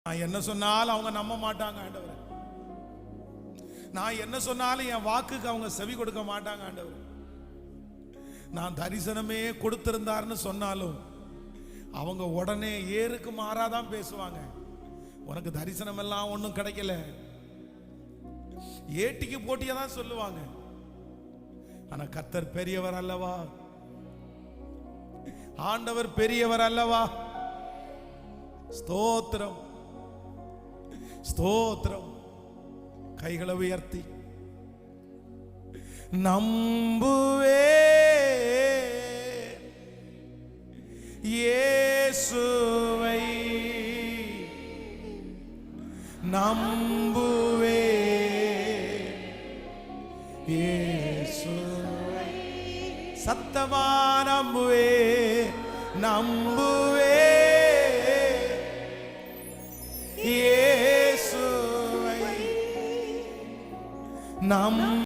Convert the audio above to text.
நான் என்ன சொன்னாலும் அவங்க நம்ப மாட்டாங்க ஆண்டவர். நான் என்ன சொன்னாலும் என் வாக்குக்கு அவங்க செவி கொடுக்க மாட்டாங்க ஆண்டவர். நான் தரிசனமே கொடுத்திருந்தாருன்னு சொன்னாலும் அவங்க உடனே ஏருக்கு மாறாதான் பேசுவாங்க. உனக்கு தரிசனம் எல்லாம் ஒன்றும் கிடைக்கல, ஏட்டிக்கு போட்டியா தான் சொல்லுவாங்க. ஆனா கர்த்தர் பெரியவர் அல்லவா, ஆண்டவர் பெரியவர் அல்லவா. ஸ்தோத்திரம் ஸ்தோத்திரம். கைகளை உயர்த்தி நம்புவே இயேசுவை, நம்புவே இயேசுவை, சத்தமா நம்புவே நம்புவே இயேசுவை, நம்